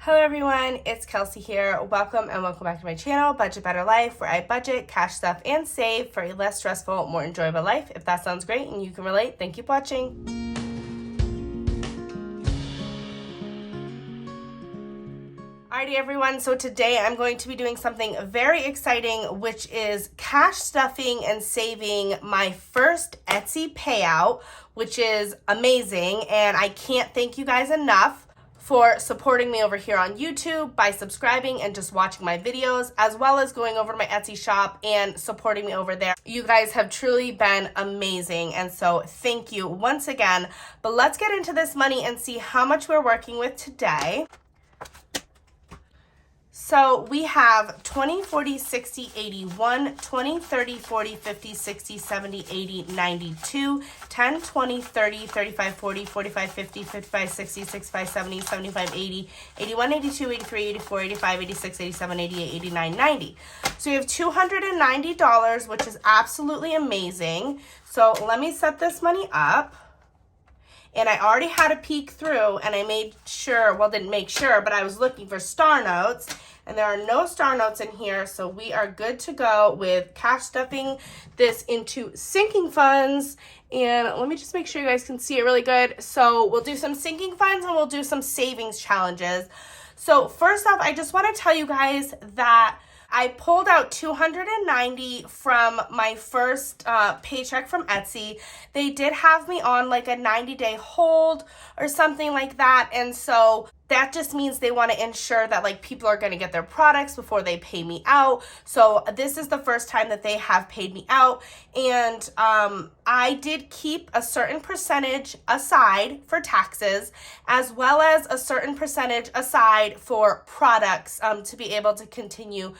Hello everyone, it's Kelsey here. Welcome back to my channel, Budget Better Life, where I budget, cash stuff, and save for a less stressful, more enjoyable life. If that sounds great and you can relate, then keep watching. Alrighty everyone, so today I'm going to be doing something very exciting, which is cash stuffing and saving my first Etsy payout, which is amazing, and I can't thank you guys enough for supporting me over here on YouTube by subscribing and just watching my videos, as well as going over to my Etsy shop and supporting me over there. You guys have truly been amazing, and so thank you once again. But let's get into this money and see how much we're working with today. So we have 20, 40, 60, 81, 20, 30, 40, 50, 60, 70, 80, 92, 10, 20, 30, 35, 40, 45, 50, 55, 60, 65, 70, 75, 80, 81, 82, 83, 84, 85, 86, 87, 88, 89, 90. So we have $290, which is absolutely amazing. So let me set this money up. And I already had a peek through and I made sure, well, didn't make sure, but I was looking for star notes and there are no star notes in here. So we are good to go with cash stuffing this into sinking funds. And let me just make sure you guys can see it really good. So we'll do some sinking funds and we'll do some savings challenges. So first off, I just want to tell you guys that I pulled out $290 from my first paycheck from Etsy. They did have me on like a 90-day hold or something like that. And so that just means they want to ensure that like people are going to get their products before they pay me out. So this is the first time that they have paid me out. And I did keep a certain percentage aside for taxes, as well as a certain percentage aside for products to be able to continue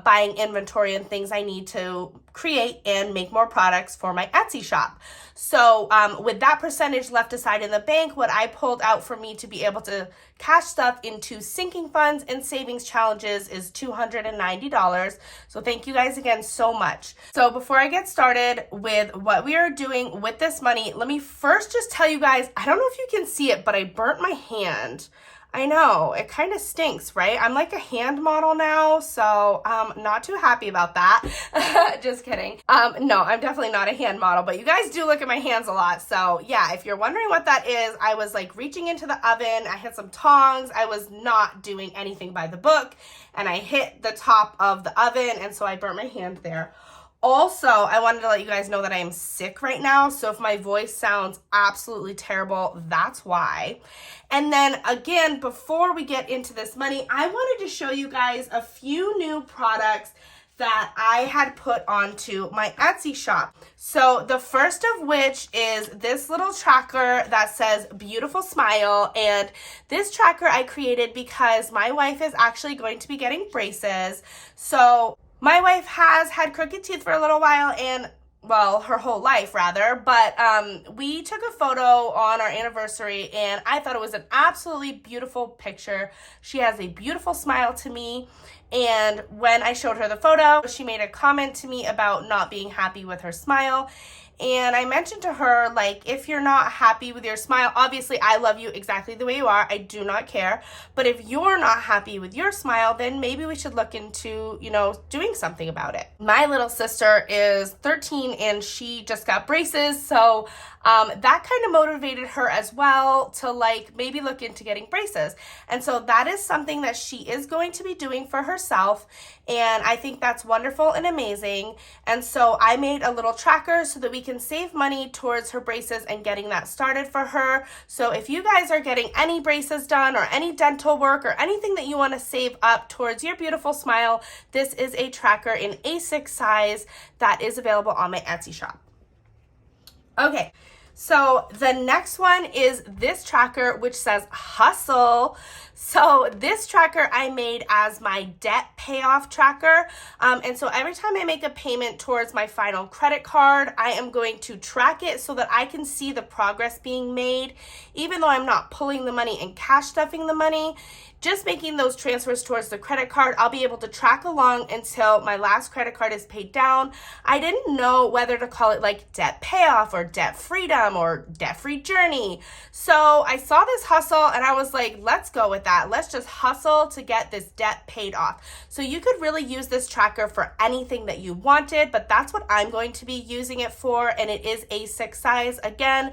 buying inventory and things I need to create and make more products for my Etsy shop. So with that percentage left aside in the bank, what I pulled out for me to be able to cash stuff into sinking funds and savings challenges is $290. So thank you guys again so much. So before I get started with what we are doing with this money, let me first just tell you guys, I don't know if you can see it, but I burnt my hand. I know, it kind of stinks, right? I'm like a hand model now, so not too happy about that. Just kidding. No, I'm definitely not a hand model, but you guys do look at my hands a lot. So yeah, if you're wondering what that is, I was like reaching into the oven. I had some tongs. I was not doing anything by the book, and I hit the top of the oven, and so I burnt my hand there. Also, I wanted to let you guys know that I am sick right now, so if my voice sounds absolutely terrible, that's why. And then again, before we get into this money, I wanted to show you guys a few new products that I had put onto my Etsy shop. So the first of which is this little tracker that says beautiful smile, and this tracker I created because my wife is actually going to be getting braces. So my wife has had crooked teeth for a little while, and well, her whole life rather, but we took a photo on our anniversary and I thought it was an absolutely beautiful picture. She has a beautiful smile to me, and when I showed her the photo, she made a comment to me about not being happy with her smile. And I mentioned to her, like, if you're not happy with your smile, obviously I love you exactly the way you are. I do not care. But if you're not happy with your smile, then maybe we should look into, you know, doing something about it. My little sister is 13 and she just got braces. So that kind of motivated her as well to like maybe look into getting braces. And so that is something that she is going to be doing for herself. And I think that's wonderful and amazing. And so I made a little tracker so that we can save money towards her braces and getting that started for her. So if you guys are getting any braces done or any dental work or anything that you want to save up towards your beautiful smile, this is a tracker in A6 size that is available on my Etsy shop. Okay. So the next one is this tracker, which says hustle. So this tracker I made as my debt payoff tracker. And so every time I make a payment towards my final credit card, I am going to track it so that I can see the progress being made. Even though I'm not pulling the money and cash stuffing the money, just making those transfers towards the credit card, I'll be able to track along until my last credit card is paid down. I didn't know whether to call it like debt payoff or debt freedom or debt free journey. So I saw this hustle and I was like, let's go with that. that. Let's just hustle to get this debt paid off. So you could really use this tracker for anything that you wanted, but that's what I'm going to be using it for, and it is A6 size. Again,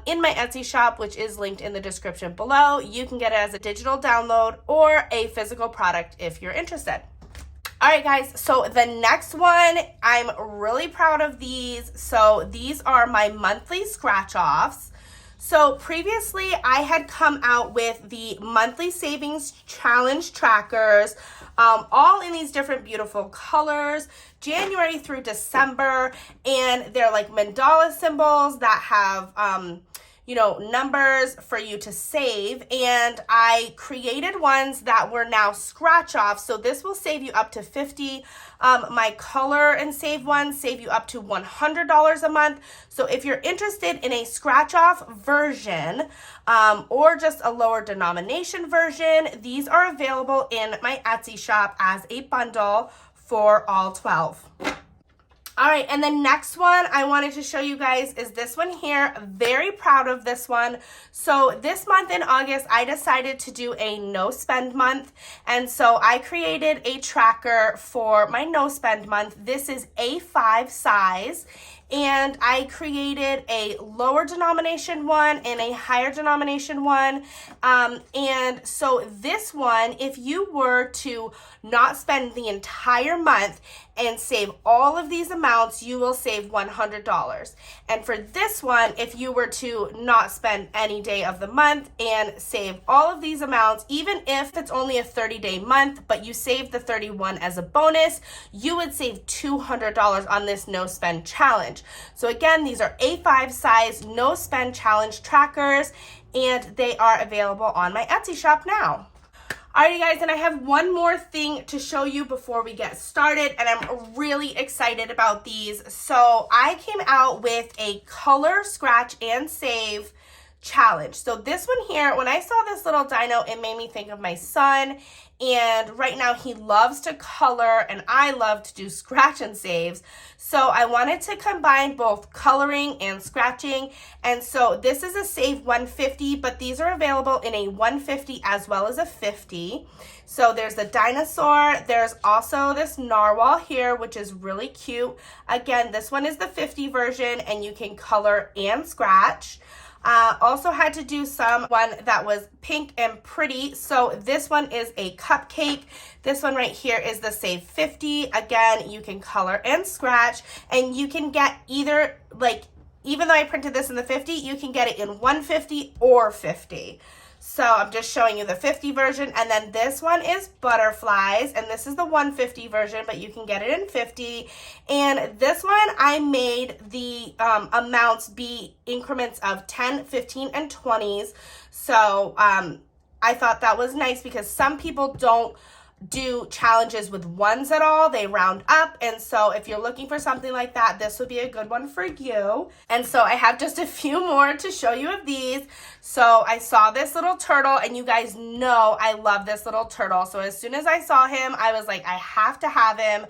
in my Etsy shop, which is linked in the description below, you can get it as a digital download or a physical product if you're interested. All right, guys, so the next one, I'm really proud of these. So these are my monthly scratch offs. So previously I had come out with the monthly savings challenge trackers, all in these different beautiful colors, January through December, and they're like mandala symbols that have, numbers for you to save. And I created ones that were now scratch off. So this will save you up to $50. My color and save ones save you up to $100 a month. So if you're interested in a scratch off version, or just a lower denomination version, these are available in my Etsy shop as a bundle for all 12. All right, and the next one I wanted to show you guys is this one here. Very proud of this one. So this month in August, I decided to do a no spend month. And so I created a tracker for my no spend month. This is A5 size. And I created a lower denomination one and a higher denomination one. And so this one, if you were to not spend the entire month and save all of these amounts, you will save $100. And for this one, if you were to not spend any day of the month and save all of these amounts, even if it's only a 30-day month, but you save the 31 as a bonus, you would save $200 on this no spend challenge. So again, these are A5 size no spend challenge trackers, and they are available on my Etsy shop now. Alrighty guys, and I have one more thing to show you before we get started, and I'm really excited about these. So I came out with a color, scratch, and save challenge. So this one here, when I saw this little dino, it made me think of my son. And right now he loves to color and I love to do scratch and saves. So I wanted to combine both coloring and scratching. And so this is a save 150, but these are available in a 150 as well as a 50. So there's the dinosaur. There's also this narwhal here, which is really cute. Again, this one is the 50 version and you can color and scratch. Also had to do one that was pink and pretty. So this one is a cupcake. This one right here is the Save 50. Again, you can color and scratch, and you can get either, like, even though I printed this in the 50, you can get it in 150 or 50. So I'm just showing you the 50 version, and then this one is butterflies, and this is the 150 version, but you can get it in 50. And this one, I made the amounts be increments of 10, 15, and 20s. So I thought that was nice because some people don't do challenges with ones at all. They round up, and so if you're looking for something like that, this would be a good one for you. And so I have just a few more to show you of these. So I saw this little turtle, and you guys know I love this little turtle. So as soon as I saw him, I was like, I have to have him.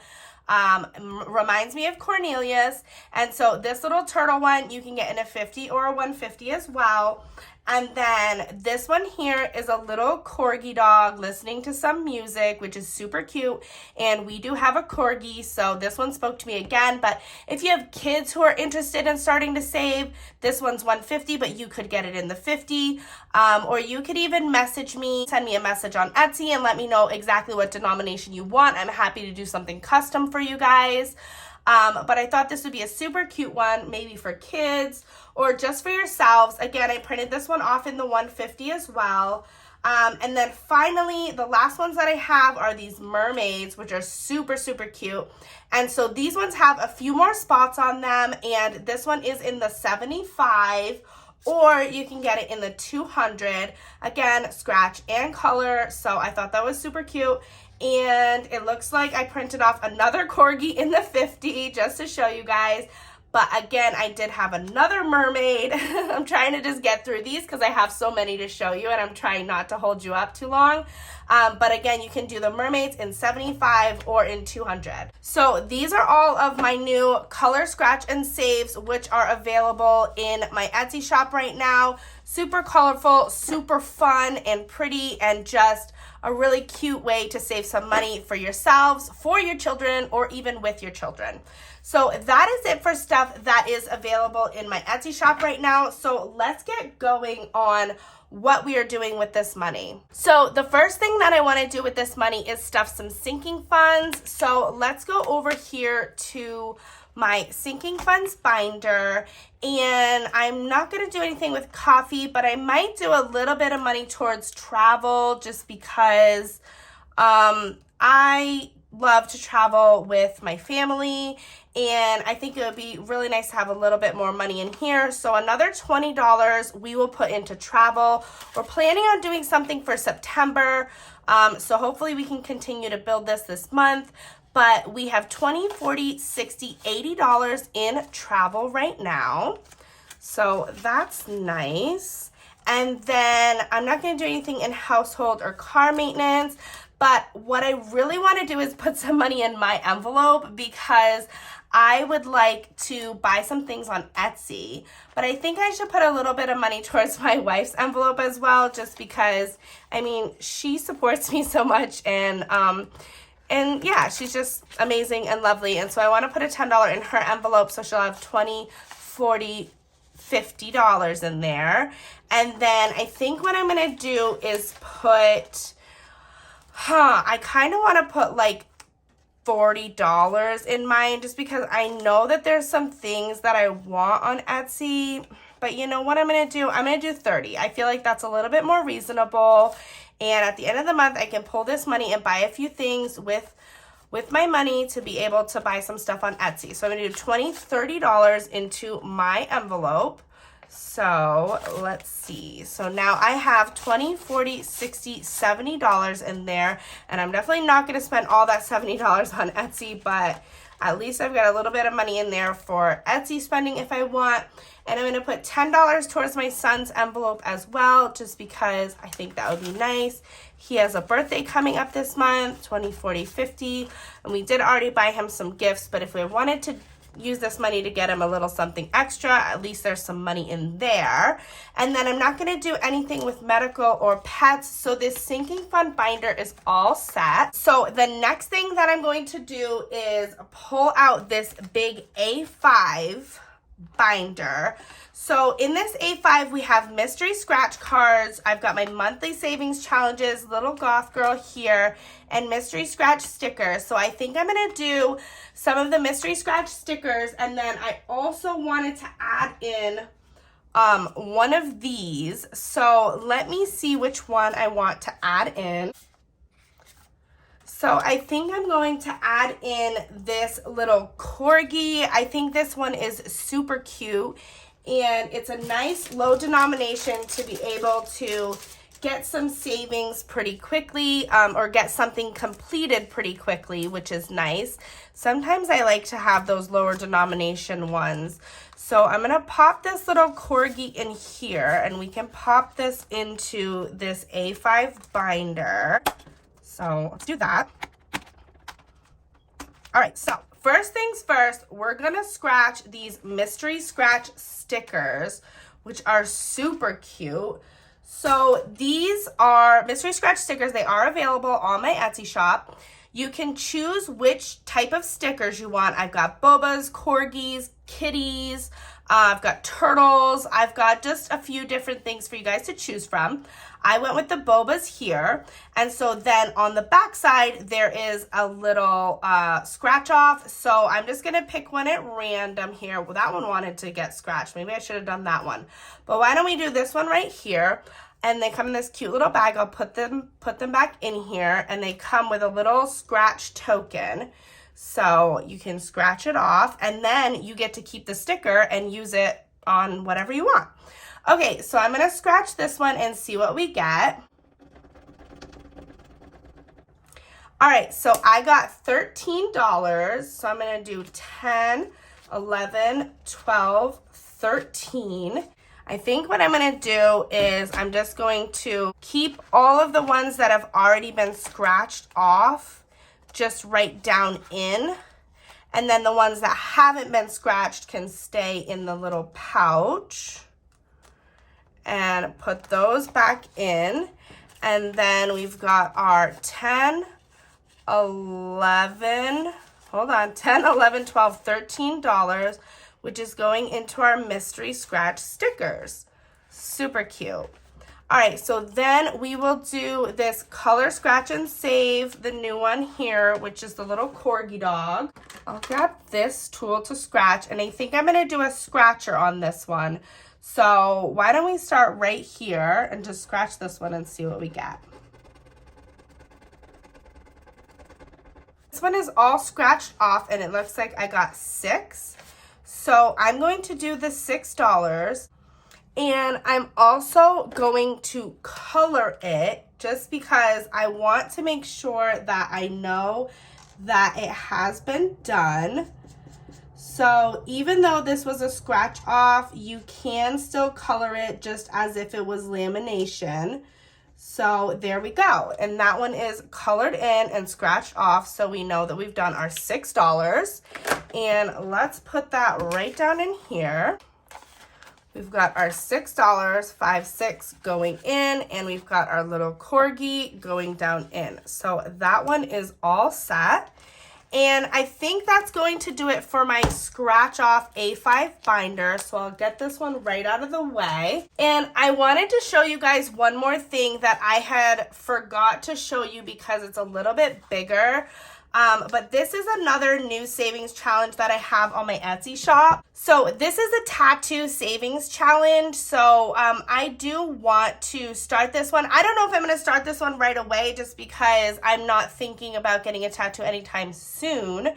Reminds me of Cornelius. And so this little turtle one, you can get in a 50 or a 150 as well. And then this one here is a little corgi dog listening to some music, which is super cute. And we do have a corgi, so this one spoke to me again. But if you have kids who are interested in starting to save, this one's 150, but you could get it in the 50. Or you could even message me, send me a message on Etsy and let me know exactly what denomination you want. I'm happy to do something custom for you guys. But I thought this would be a super cute one, maybe for kids or just for yourselves. Again, I printed this one off in the 150 as well. And then finally, the last ones that I have are these mermaids, which are super, super cute. And so these ones have a few more spots on them, and this one is in the 75, or you can get it in the 200. Again, scratch and color, so I thought that was super cute. And it looks like I printed off another corgi in the 50 just to show you guys. But again, I did have another mermaid. I'm trying to just get through these because I have so many to show you, and I'm trying not to hold you up too long. But again, you can do the mermaids in 75 or in 200. So these are all of my new color, scratch, and saves, which are available in my Etsy shop right now. super colorful, super fun and pretty, and just a really cute way to save some money for yourselves, for your children, or even with your children. So that is it for stuff that is available in my Etsy shop right now. So let's get going on what we are doing with this money. So the first thing that I want to do with this money is stuff some sinking funds. So let's go over here to my sinking funds binder, and I'm not going to do anything with coffee, but I might do a little bit of money towards travel just because I love to travel with my family, and I think it would be really nice to have a little bit more money in here. So another $20 we will put into travel. We're planning on doing something for September, so hopefully we can continue to build this month. But we have $20, $40, $60, $80 in travel right now. So that's nice. And then I'm not going to do anything in household or car maintenance. But what I really want to do is put some money in my envelope because I would like to buy some things on Etsy. But I think I should put a little bit of money towards my wife's envelope as well, just because, I mean, she supports me so much, and yeah, she's just amazing and lovely. And so I want to put a $10 in her envelope so she'll have $20, $40, $50 in there. And then I think what I'm going to do is put, I kind of want to put like $40 in mine, just because I know that there's some things that I want on Etsy. But you know what I'm going to do? I'm going to do 30. I feel like that's a little bit more reasonable. And at the end of the month, I can pull this money and buy a few things with my money to be able to buy some stuff on Etsy. So I'm going to do $20, $30 into my envelope. So let's see. So now I have $20, $40, $60, $70 in there. And I'm definitely not going to spend all that $70 on Etsy, but at least I've got a little bit of money in there for Etsy spending if I want. And I'm going to put $10 towards my son's envelope as well, just because I think that would be nice. He has a birthday coming up this month, 20, 40, 50. And we did already buy him some gifts, but if we wanted to use this money to get him a little something extra, at least there's some money in there. And then I'm not going to do anything with medical or pets, so this sinking fund binder is all set. So the next thing that I'm going to do is pull out this big A5 binder. So in this A5 we have mystery scratch cards. I've got my monthly savings challenges, little goth girl here, and mystery scratch stickers. So I think I'm going to do some of the mystery scratch stickers, and then I also wanted to add in one of these. So let me see which one I want to add in. So I think I'm going to add in this little corgi. I think this one is super cute, and it's a nice low denomination to be able to get some savings pretty quickly, or get something completed pretty quickly, which is nice. Sometimes I like to have those lower denomination ones. So I'm going to pop this little corgi in here, and we can pop this into this A5 binder. So let's do that. All right, so first things first, we're going to scratch these mystery scratch stickers, which are super cute. So these are mystery scratch stickers. They are available on my Etsy shop. You can choose which type of stickers you want. I've got bobas, corgis, kitties. I've got turtles. I've got just a few different things for you guys to choose from. I went with the bobas here. And so then on the back side, there is a little scratch off. So I'm just going to pick one at random here. Well, that one wanted to get scratched. Maybe I should have done that one. But why don't we do this one right here? And they come in this cute little bag. I'll put them back in here. And they come with a little scratch token. So you can scratch it off, and then you get to keep the sticker and use it on whatever you want. Okay, so I'm going to scratch this one and see what we get. All right, so I got $13. So I'm going to do 10, 11, 12, 13. I think what I'm going to do is I'm just going to keep all of the ones that have already been scratched off just right down in, and then the ones that haven't been scratched can stay in the little pouch. and put those back in. And then we've got our 10, 11, hold on, 10, 11, 12, $13, which is going into our mystery scratch stickers. Super cute. All right, so then we will do this color scratch and save, the new one here, which is the little corgi dog. I'll grab this tool to scratch, and I think I'm gonna do a scratcher on this one. So why don't we start right here and just scratch this one and see what we get. This one is all scratched off, and it looks like I got 6. So I'm going to do the $6. And I'm also going to color it just because I want to make sure that I know that it has been done. So even though this was a scratch off, you can still color it just as if it was lamination. So there we go. And that one is colored in and scratched off, so we know that we've done our $6. And let's put that right down in here. We've got our $6, 5, 6 going in, and we've got our little corgi going down in. So that one is all set. And I think that's going to do it for my scratch off A5 binder. So I'll get this one right out of the way. And I wanted to show you guys one more thing that I had forgot to show you because it's a little bit bigger. But this is another new savings challenge that I have on my Etsy shop. So this is a tattoo savings challenge. So I do want to start this one. I don't know if I'm going to start this one right away just because I'm not thinking about getting a tattoo anytime soon.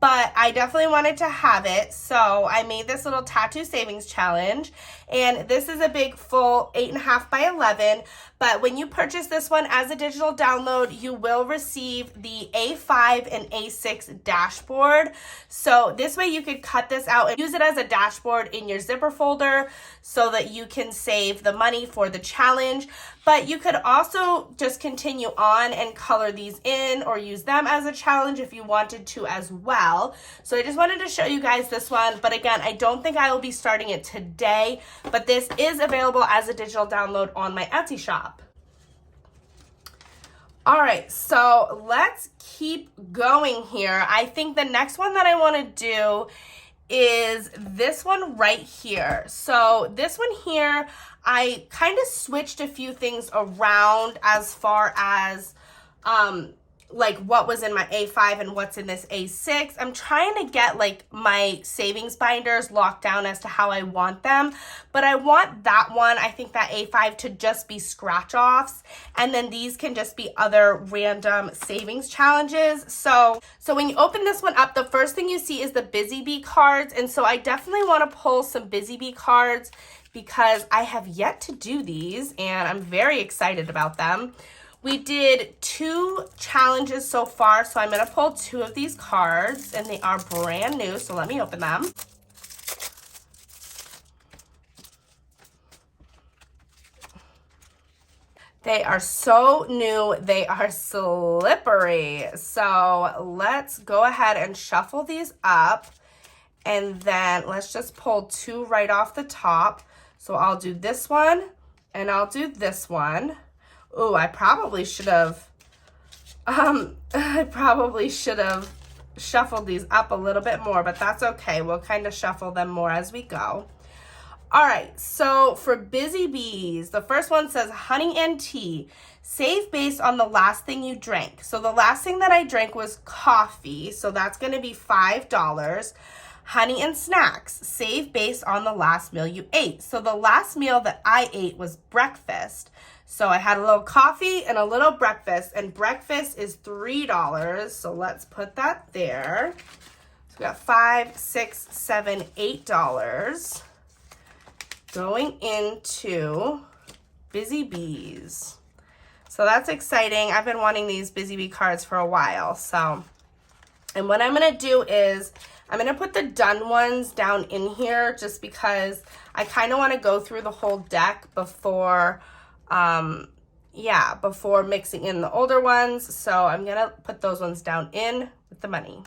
But I definitely wanted to have it. So I made this little tattoo savings challenge. And this is a big full 8.5 by 11. But when you purchase this one as a digital download, you will receive the A5 and A6 dashboard. So this way you could cut this out and use it as a dashboard in your zipper folder so that you can save the money for the challenge. But you could also just continue on and color these in or use them as a challenge if you wanted to as well. So I just wanted to show you guys this one. But again, I don't think I will be starting it today, but this is available as a digital download on my Etsy shop. All right, so let's keep going here. I think the next one that I want to do is this one right here. So this one here, I kind of switched a few things around as far as like what was in my A5 and what's in this A6. I'm trying to get like my savings binders locked down as to how I want them, but I want that one, I think that A5 to just be scratch offs, and then these can just be other random savings challenges. So when you open this one up, the first thing you see is the Busy Bee cards, and so I definitely want to pull some Busy Bee cards because I have yet to do these and I'm very excited about them. We did 2 challenges so far, so I'm going to pull 2 of these cards, and they are brand new, so let me open them. They are so new, they are slippery. So let's go ahead and shuffle these up, and then let's just pull 2 right off the top. So I'll do this one, and I'll do this one. Oh, I probably should have shuffled these up a little bit more, but that's okay. We'll kind of shuffle them more as we go. All right, so for Busy Bees, the first one says honey and tea. Save based on the last thing you drank. So the last thing that I drank was coffee, so that's going to be $5. Honey and snacks. Save based on the last meal you ate. So the last meal that I ate was breakfast. So I had a little coffee and a little breakfast, and breakfast is $3. So let's put that there. So we got $5, $6, $7, $8 going into Busy Bees. So that's exciting. I've been wanting these Busy Bee cards for a while. So, and what I'm going to do is I'm going to put the done ones down in here just because I kind of want to go through the whole deck before before mixing in the older ones. So I'm gonna put those ones down in with the money.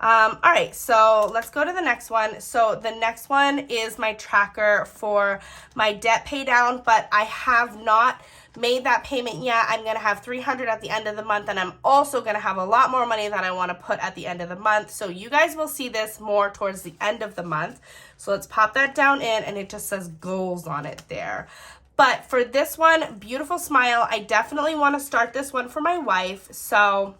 All right, so let's go to the next one. So the next one is my tracker for my debt pay down, but I have not made that payment yet. I'm gonna have $300 at the end of the month, and I'm also gonna have a lot more money that I wanna put at the end of the month. So you guys will see this more towards the end of the month. So let's pop that down in, and it just says goals on it there. But for this one, beautiful smile, I definitely wanna start this one for my wife. So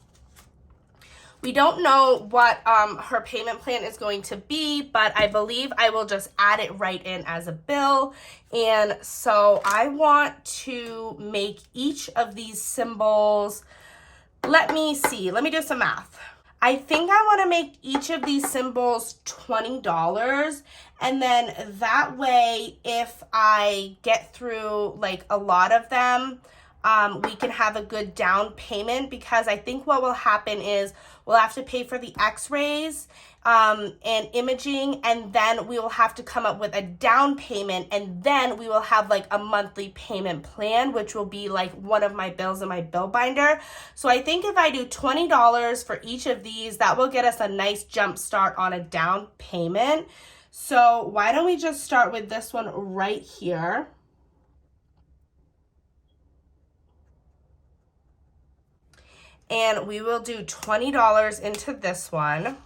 we don't know what her payment plan is going to be, but I believe I will just add it right in as a bill. And so I want to make each of these symbols, let me see, let me do some math. I think I want to make each of these symbols $20, and then that way if I get through like a lot of them, we can have a good down payment, because I think what will happen is we'll have to pay for the x-rays and imaging, and then we will have to come up with a down payment, and then we will have like a monthly payment plan, which will be like one of my bills in my bill binder. So I think if I do $20 for each of these, that will get us a nice jump start on a down payment. So why don't we just start with this one right here. And we will do $20 into this one.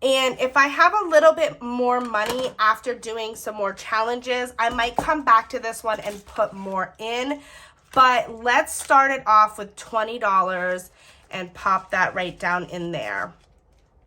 And if I have a little bit more money after doing some more challenges, I might come back to this one and put more in. But let's start it off with $20 and pop that right down in there.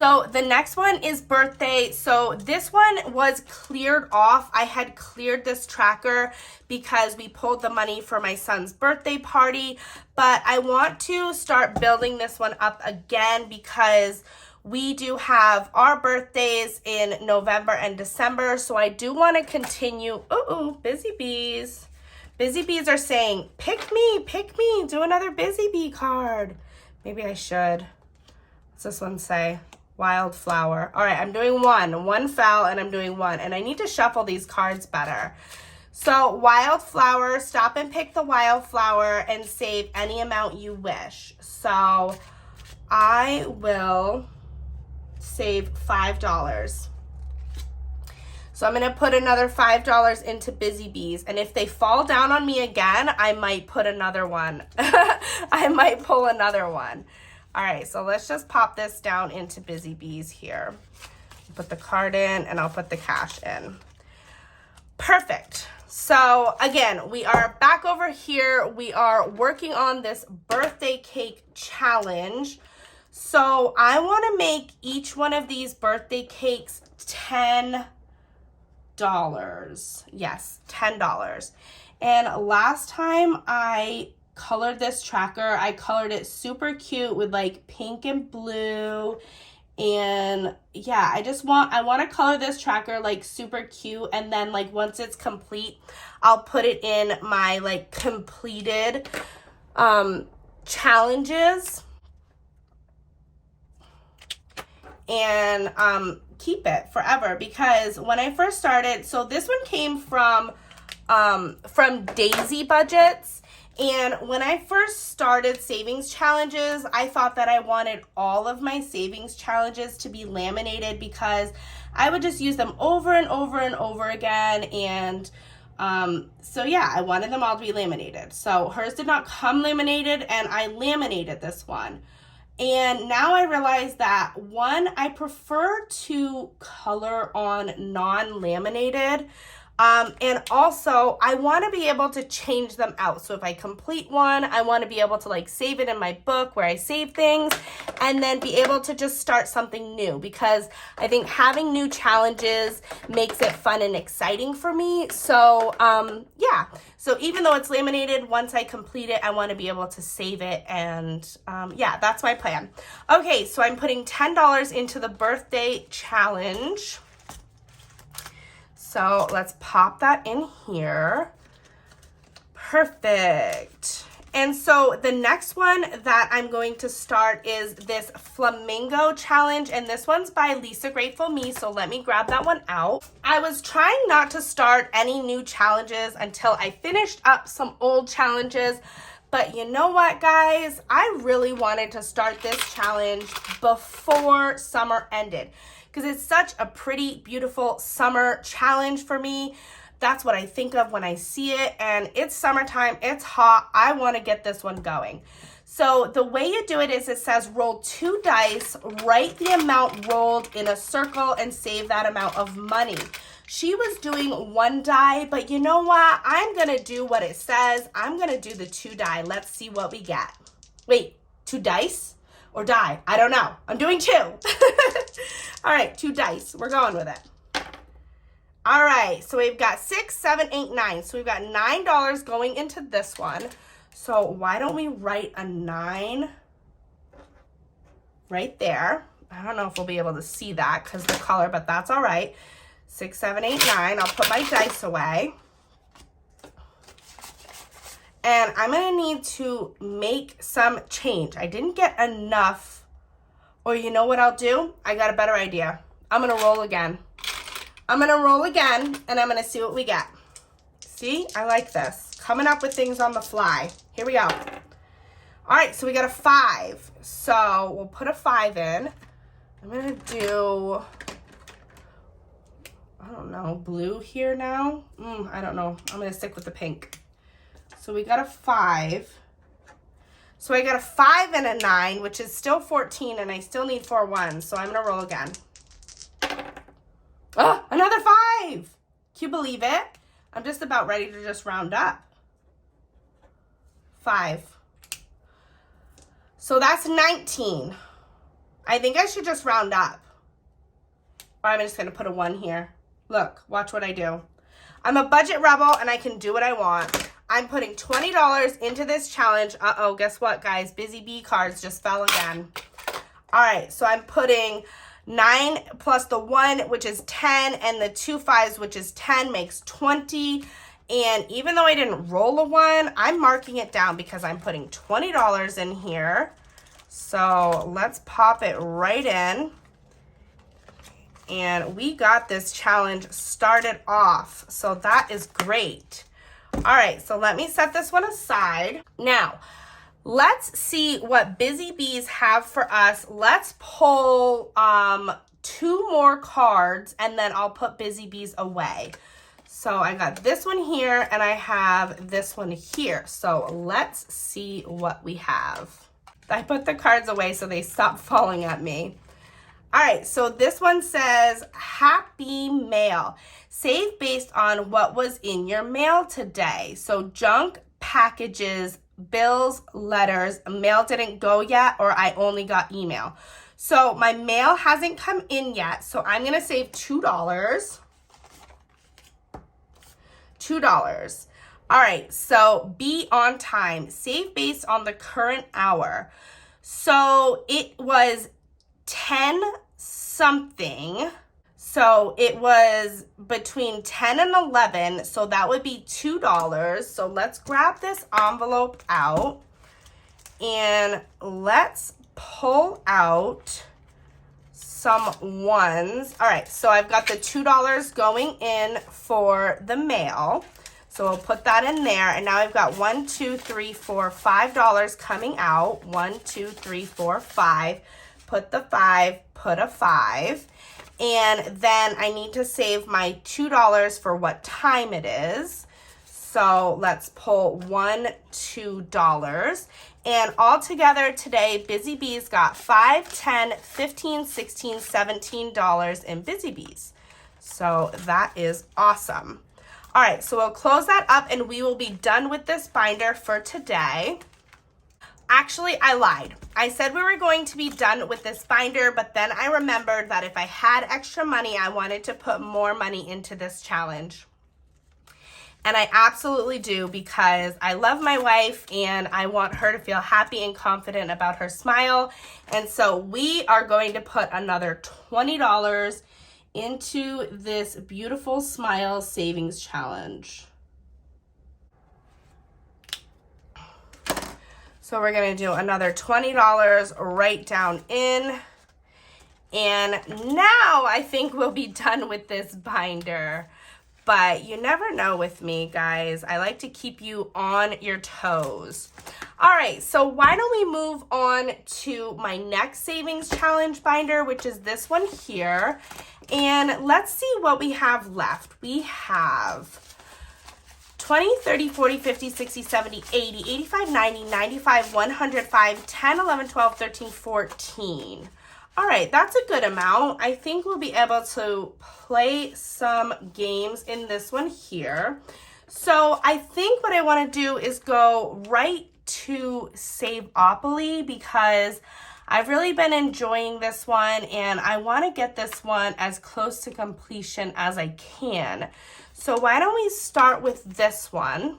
So the next one is birthday. So this one was cleared off. I had cleared this tracker because we pulled the money for my son's birthday party, but I want to start building this one up again because we do have our birthdays in November and December. So I do want to continue. Ooh, busy bees. Busy bees are saying, pick me, do another busy bee card. Maybe I should. What's this one say? Wildflower. All right, I'm doing one fell, and I'm doing one, and I need to shuffle these cards better. So wildflower, stop and pick the wildflower and save any amount you wish. So I will save $5. So I'm gonna put another $5 into busy bees, and if they fall down on me again, I might put another one. I might pull another one. All right, so let's just pop this down into busy bees here. Put the card in, and I'll put the cash in. Perfect. So again, we are back over here. We are working on this birthday cake challenge. So I want to make each one of these birthday cakes $10. Yes, $10. And last time I colored this tracker, I colored it super cute with like pink and blue, and yeah, I want to color this tracker like super cute, and then like once it's complete, I'll put it in my like completed challenges and keep it forever, because when I first started, so this one came from DaisyBudgets. And when I first started savings challenges, I thought that I wanted all of my savings challenges to be laminated, because I would just use them over and over and over again. And so yeah, I wanted them all to be laminated. So hers did not come laminated, and I laminated this one. And now I realize that one, I prefer to color on non-laminated. And also I want to be able to change them out. So if I complete one, I want to be able to like save it in my book where I save things, and then be able to just start something new, because I think having new challenges makes it fun and exciting for me. So, yeah. So even though it's laminated, once I complete it, I want to be able to save it. And, yeah, that's my plan. Okay. So I'm putting $10 into the birthday challenge. So let's pop that in here. Perfect. And so the next one that I'm going to start is this flamingo challenge, and this one's by Lisa Grateful Me, so let me grab that one out. I was trying not to start any new challenges until I finished up some old challenges, But you know what, guys? I really wanted to start this challenge before summer ended because it's such a pretty, beautiful summer challenge for me. That's what I think of when I see it, and it's summertime, it's hot. I want to get this one going. So the way you do it is it says roll 2 dice, write the amount rolled in a circle, and save that amount of money. She was doing 1 die, but you know what? I'm going to do what it says. I'm going to do the 2 die. Let's see what we get. Wait, 2 dice or die? I don't know. I'm doing 2. All right, 2 dice. We're going with it. All right, so we've got 6, 7, 8, 9. So we've got $9 going into this one. So why don't we write a 9 right there? I don't know if we'll be able to see that because the color, but that's all right. 6, 7, 8, 9. I'll put my dice away. And I'm going to need to make some change. I didn't get enough. Or you know what I'll do? I got a better idea. I'm going to roll again. I'm going to roll again, and I'm going to see what we get. See? I like this. Coming up with things on the fly. Here we go. All right, so we got a 5. So we'll put a 5 in. I'm going to do, I don't know, blue here now. I don't know. I'm going to stick with the pink. So we got a 5. So I got a 5 and a 9, which is still 14, and I still need 4 ones. So I'm going to roll again. Oh, another 5. Can you believe it? I'm just about ready to just round up. 5. So that's 19. I think I should just round up. Or I'm just going to put a 1 here. Look, watch what I do. I'm a budget rebel and I can do what I want. I'm putting $20 into this challenge. Uh-oh, guess what, guys? Busy bee cards just fell again. All right, so I'm putting 9 plus the 1, which is 10, and the 2 5s, which is 10, makes 20. And even though I didn't roll a 1, I'm marking it down because I'm putting $20 in here. So let's pop it right in. And we got this challenge started off. So that is great. All right, so let me set this one aside. Now, let's see what Busy Bees have for us. Let's pull 2 more cards, and then I'll put Busy Bees away. So I got this one here, and I have this one here. So let's see what we have. I put the cards away so they stop falling at me. All right, so this one says, Happy Mail. Save based on what was in your mail today. So junk, packages, bills, letters, mail didn't go yet, or I only got email. So my mail hasn't come in yet, so I'm gonna save $2. $2. All right, so be on time. Save based on the current hour. So it was 10 something. So it was between 10 and 11. So that would be $2. So let's grab this envelope out and let's pull out some ones. All right, so I've got the $2 going in for the mail. So we'll put that in there. And now I've got $1, $2, $3, $4, $5 coming out. 1, 2, 3, 4, 5. Put the 5, put a 5. And then I need to save my $2 for what time it is. So let's pull $1, $2. And all together today, Busy Bees got $5, $10, $15, $16, $17 in Busy Bees. So that is awesome. All right, so we'll close that up and we will be done with this binder for today. Actually, I lied. I said we were going to be done with this binder, but then I remembered that if I had extra money, I wanted to put more money into this challenge. And I absolutely do because I love my wife and I want her to feel happy and confident about her smile. And so we are going to put another $20 into this beautiful smile savings challenge. So we're going to do another $20 right down in. And now I think we'll be done with this binder. but you never know with me, guys. I like to keep you on your toes. All right, so why don't we move on to my next savings challenge binder, which is this one here. And let's see what we have left. We have 20, 30, 40, 50, 60, 70, 80, 85, 90, 95, 105, 10, 11, 12, 13, 14. All right, that's a good amount. I think we'll be able to play some games in this one here. So I think what I want to do is go right to Saveopoly because I've really been enjoying this one and I want to get this one as close to completion as I can. So why don't we start with this one?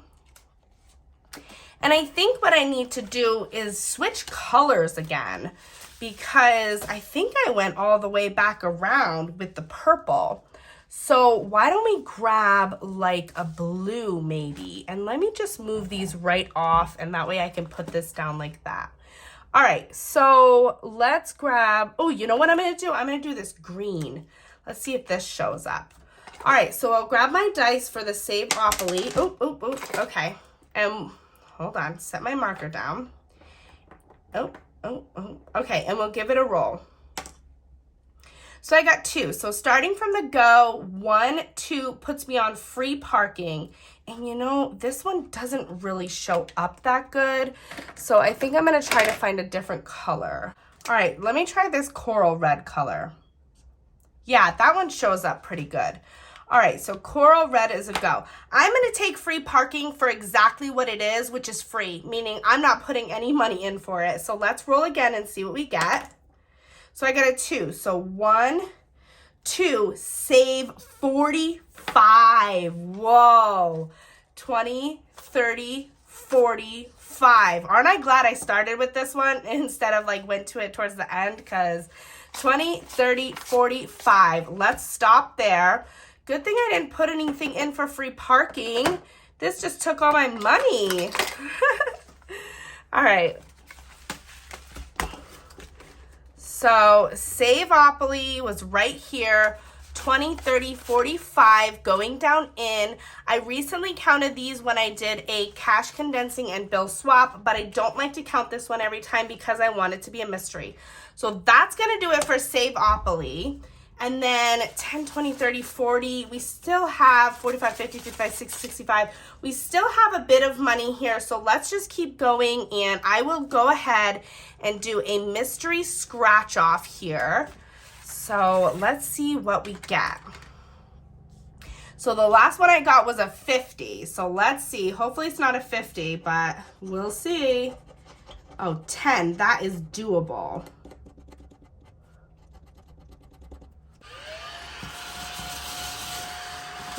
And I think what I need to do is switch colors again because I think I went all the way back around with the purple. So why don't we grab like a blue maybe? And let me just move these right off and that way I can put this down like that. All right, so let's grab, oh, you know what I'm gonna do? I'm gonna do this green. Let's see if this shows up. All right, so I'll grab my dice for the Saveopoly. Oh, okay. And hold on, set my marker down. Oh, okay, and we'll give it a roll. So I got 2. So starting from the go, 1, 2 puts me on free parking. And you know, this one doesn't really show up that good. So I think I'm gonna try to find a different color. All right, let me try this coral red color. Yeah, that one shows up pretty good. All right, so coral red is a go. I'm gonna take free parking for exactly what it is, which is free, meaning I'm not putting any money in for it. So let's roll again and see what we get. So I got a 2, so 1, 2, save 45, whoa, 20, 30, 45. Aren't I glad I started with this one instead of like went to it towards the end because 20, 30, 45, let's stop there. Good thing I didn't put anything in for free parking. This just took all my money. All right. So Saveopoly was right here, 20, 30, 45 going down in. I recently counted these when I did a cash condensing and bill swap, but I don't like to count this one every time because I want it to be a mystery. So that's gonna do it for Saveopoly. And then 10, 20, 30, 40, we still have 45, 50, 55, 60, 65. We still have a bit of money here, so let's just keep going and I will go ahead and do a mystery scratch off here. So let's see what we get. So the last one I got was a 50, so let's see. Hopefully it's not a 50, but we'll see. Oh, 10, that is doable.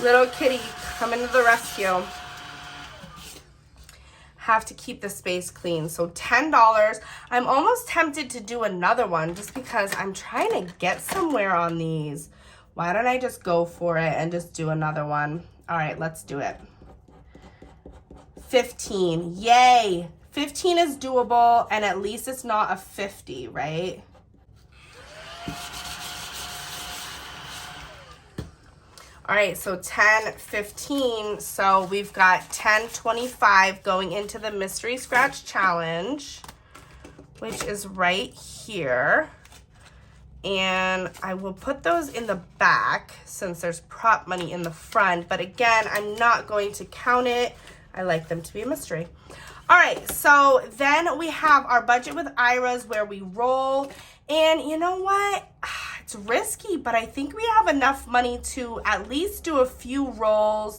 Little kitty coming to the rescue. Have to keep the space clean. So $10. I'm almost tempted to do another one just because I'm trying to get somewhere on these. Why don't I just go for it and just do another one? All right, let's do it. 15, yay. 15 is doable and at least it's not a 50, right? All right, so 10, 15, so we've got 10, 25 going into the Mystery Scratch Challenge, which is right here. And I will put those in the back since there's prop money in the front, but again, I'm not going to count it. I like them to be a mystery. All right, so then we have our budget with Ira's where we roll. And you know what? It's risky, but I think we have enough money to at least do a few rolls,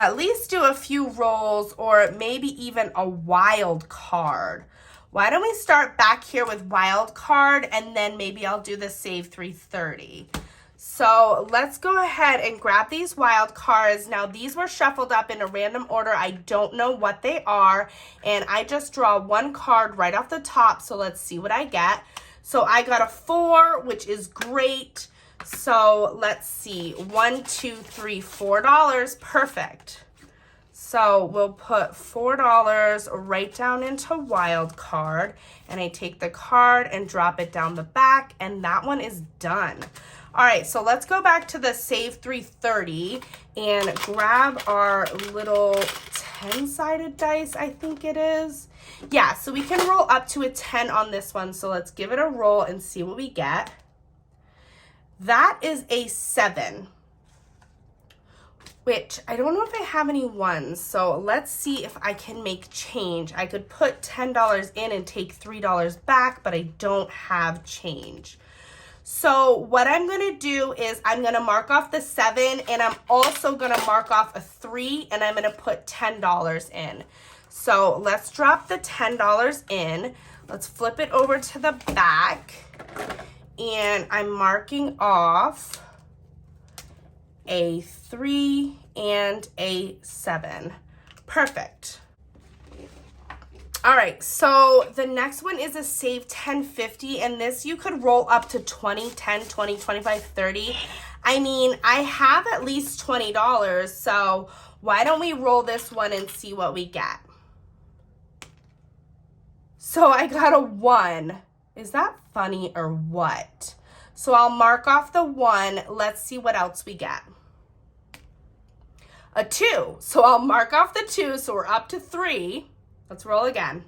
or maybe even a wild card. Why don't we start back here with wild card and then maybe I'll do the save 330. So let's go ahead and grab these wild cards. Now these were shuffled up in a random order. I don't know what they are. And I just draw one card right off the top. So let's see what I get. So I got a 4, which is great. So let's see, $1, $2, $3, $4, perfect. So we'll put $4 right down into wild card and I take the card and drop it down the back and that one is done. All right, so let's go back to the Save 330 and grab our little 10-sided dice, I think it is. Yeah, so we can roll up to a 10 on this one. So let's give it a roll and see what we get. That is a 7, which I don't know if I have any ones. So let's see if I can make change. I could put $10 in and take $3 back, but I don't have change. So what I'm going to do is I'm going to mark off the 7, and I'm also going to mark off a 3, and I'm going to put $10 in. So let's drop the $10 in. Let's flip it over to the back, and I'm marking off a 3 and a 7. Perfect. All right, so the next one is a Save 1050, and this you could roll up to 20, 10, 20, 25, 30. I mean, I have at least $20, so why don't we roll this one and see what we get? So I got a 1. Is that funny or what? So I'll mark off the 1. Let's see what else we get. A 2. So I'll mark off the 2, so we're up to 3. Let's roll again.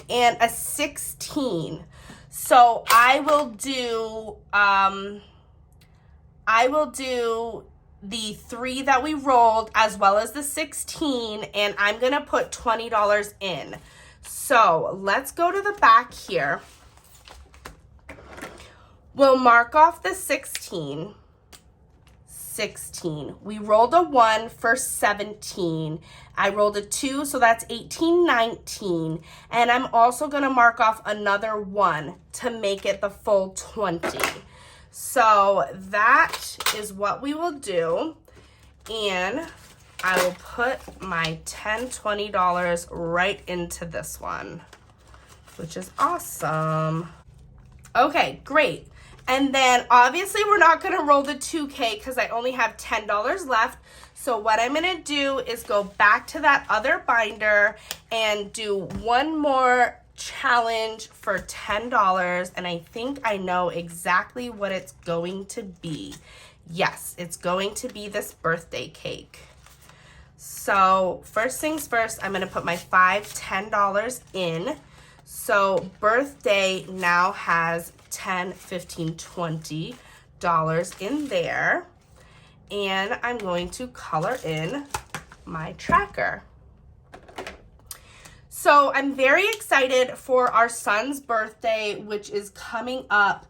And a 16. So I will do the 3 that we rolled as well as the 16, and I'm gonna put $20 in. So let's go to the back here. We'll mark off the 16. 16. We rolled a 1 for 17. I rolled a 2, so that's 18, 19. And I'm also going to mark off another 1 to make it the full 20. So that is what we will do. And I will put my $10, $20 right into this one, which is awesome. Okay, great. And then obviously we're not going to roll the 2K because I only have $10 left. So what I'm going to do is go back to that other binder and do one more challenge for $10. And I think I know exactly what it's going to be. Yes, it's going to be this birthday cake. So first things first, I'm going to put my $5, $10 in. So birthday now has $10, $15, $20 in there. And I'm going to color in my tracker. So I'm very excited for our son's birthday, which is coming up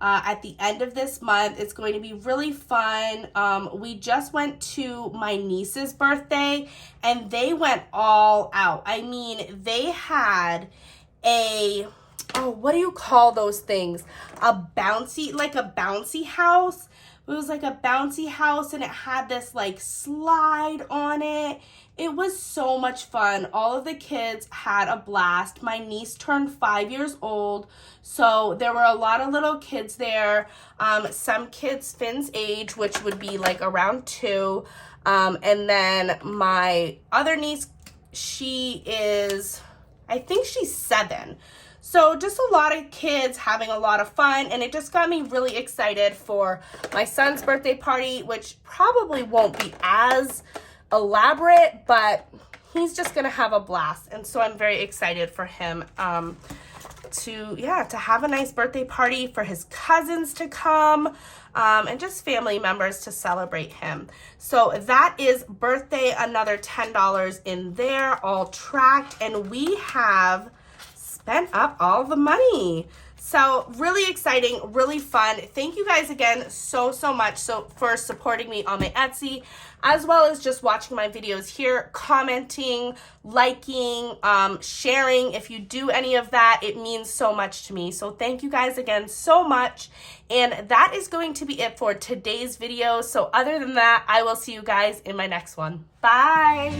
at the end of this month. It's going to be really fun. We just went to my niece's birthday and they went all out. I mean, they had a, oh, what do you call those things? Like a bouncy house. It was like a bouncy house and it had this like slide on it. It was so much fun. All of the kids had a blast. My niece turned 5 years old, so there were a lot of little kids there. Some kids Finn's age, which would be like around 2. And then my other niece, she is, I think she's 7. So just a lot of kids having a lot of fun, and it just got me really excited for my son's birthday party, which probably won't be as elaborate, but he's just gonna have a blast. And so I'm very excited for him to have a nice birthday party, for his cousins to come, and just family members to celebrate him. So that is birthday, another $10 in there, all tracked, and we have spent up all the money. So really exciting, really fun. Thank you guys again so much for supporting me on my Etsy, as well as just watching my videos here, commenting, liking, sharing. If you do any of that, it means so much to me. So thank you guys again so much. And that is going to be it for today's video. So other than that, I will see you guys in my next one. Bye.